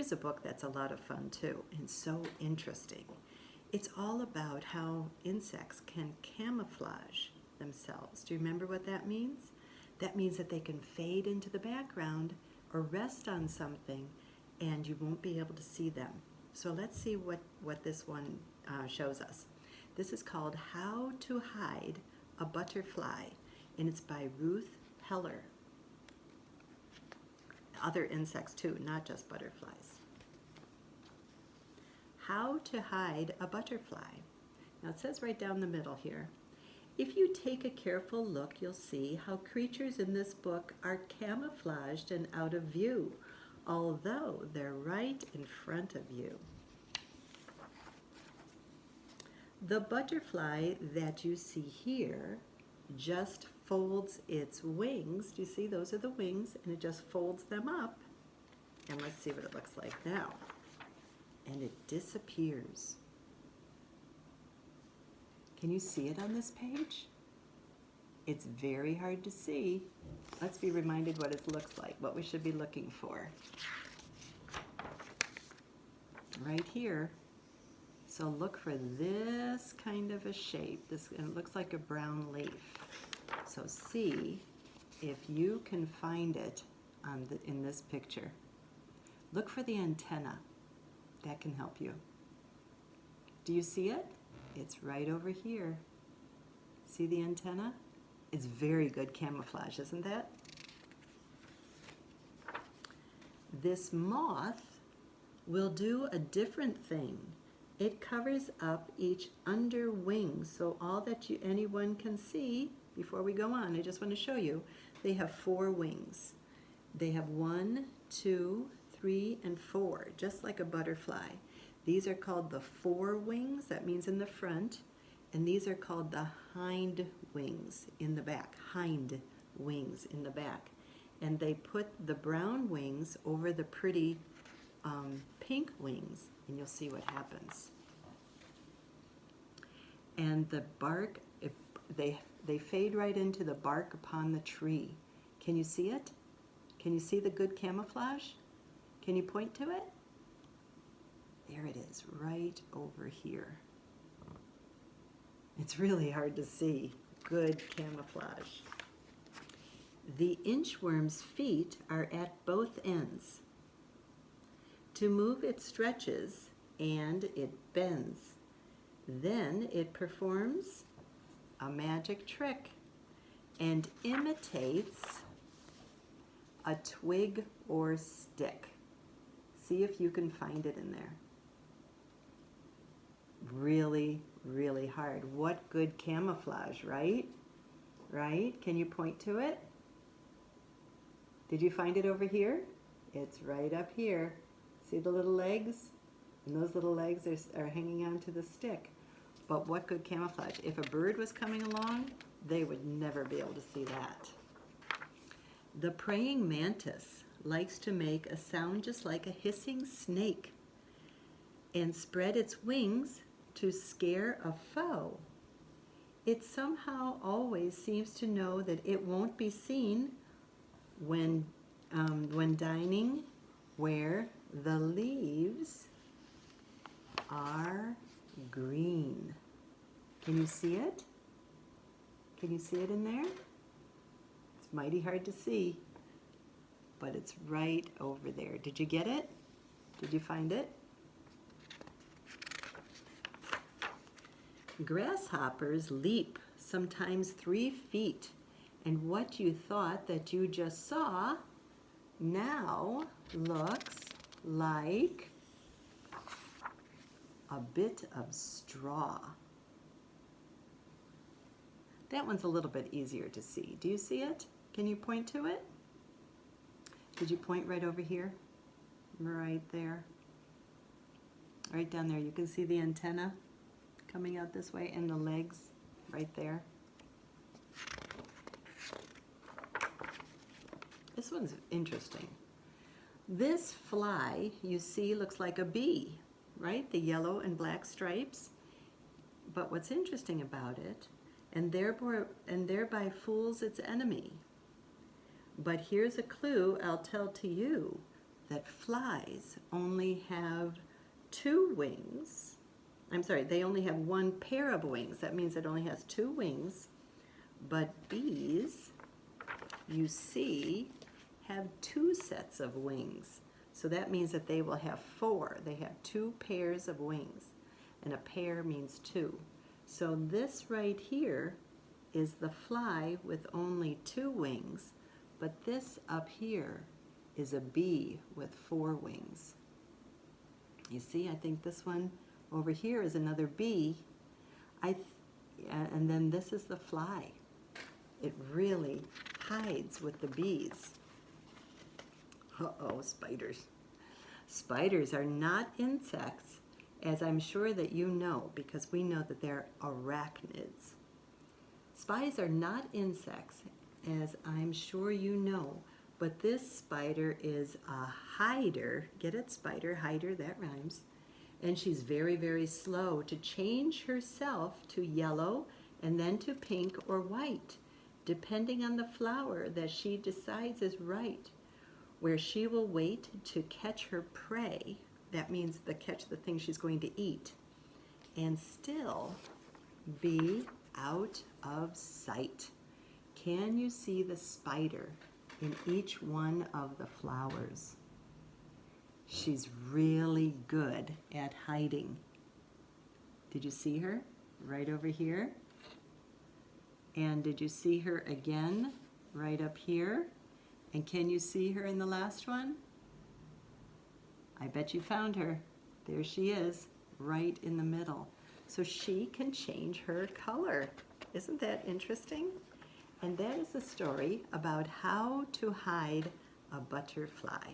Here's a book that's a lot of fun too, and so interesting. It's all about how insects can camouflage themselves. Do you remember what that means? That means that they can fade into the background or rest on something and you won't be able to see them. So let's see what this one shows us. This is called How to Hide a Butterfly, and it's by Ruth Heller. Other insects too, not just butterflies. How to hide a butterfly. Now it says right down the middle here, if you take a careful look, you'll see how creatures in this book are camouflaged and out of view, although they're right in front of you. The butterfly that you see here just folds its wings. Do you see those are the wings? And it just folds them up. And let's see what it looks like now. And it disappears. Can you see it on this page? It's very hard to see. Let's be reminded what it looks like, what we should be looking for. Right here. So look for this kind of a shape. And it looks like a brown leaf. So see if you can find it in this picture. Look for the antenna. That can help you. Do you see it? It's right over here. See the antenna? It's very good camouflage, isn't that? This moth will do a different thing. It covers up each under wing, so all that anyone can see. Before we go on, I just want to show you, they have 4 wings. They have 1, 2, 3, and 4, just like a butterfly. These are called the fore wings, that means in the front, and these are called the hind wings in the back, hind wings in the back. And they put the brown wings over the pretty pink wings, and you'll see what happens. And the bark, they fade right into the bark upon the tree. Can you see it? Can you see the good camouflage? Can you point to it? There it is, right over here. It's really hard to see. Good camouflage. The inchworm's feet are at both ends. To move, it stretches and it bends. Then it performs a magic trick and imitates a twig or stick. See if you can find it in there. Really, really hard. What good camouflage, right? Right? Can you point to it? Did you find it over here? It's right up here. See the little legs? And those little legs are hanging onto the stick. But what good camouflage. If a bird was coming along, they would never be able to see that. The praying mantis likes to make a sound just like a hissing snake and spread its wings to scare a foe. It somehow always seems to know that it won't be seen when dining where the leaves are green. Can you see it? Can you see it in there? It's mighty hard to see, but it's right over there. Did you get it? Did you find it? Grasshoppers leap sometimes 3 feet, and what you thought that you just saw now looks like a bit of straw. That one's a little bit easier to see. Do you see it? Can you point to it? Did you point right over here? Right there. Right down there. You can see the antenna coming out this way and the legs right there. This one's interesting. This fly, you see, looks like a bee, right? The yellow and black stripes. But what's interesting about it, and thereby fools its enemy. But here's a clue I'll tell to you. that flies only have two wings. I'm sorry, they only have one pair of wings. That means it only has two wings. But bees, you see, have two sets of wings. So that means that they will have four. They have two pairs of wings. And a pair means two. So this right here is the fly with only two wings. But this up here is a bee with four wings. You see, I think this one over here is another bee. And then this is the fly. It really hides with the bees. Uh-oh, spiders. Spiders are not insects, as I'm sure that you know, because we know that they're arachnids. Spiders are not insects, as I'm sure you know, but this spider is a hider. Get it? Spider, hider, that rhymes. And she's very, very slow to change herself to yellow and then to pink or white, depending on the flower that she decides is right, where she will wait to catch her prey. That means catch the thing she's going to eat, and still be out of sight. Can you see the spider in each one of the flowers? She's really good at hiding. Did you see her right over here? And did you see her again right up here? And can you see her in the last one? I bet you found her. There she is, right in the middle. So she can change her color. Isn't that interesting? And that is the story about how to hide a butterfly.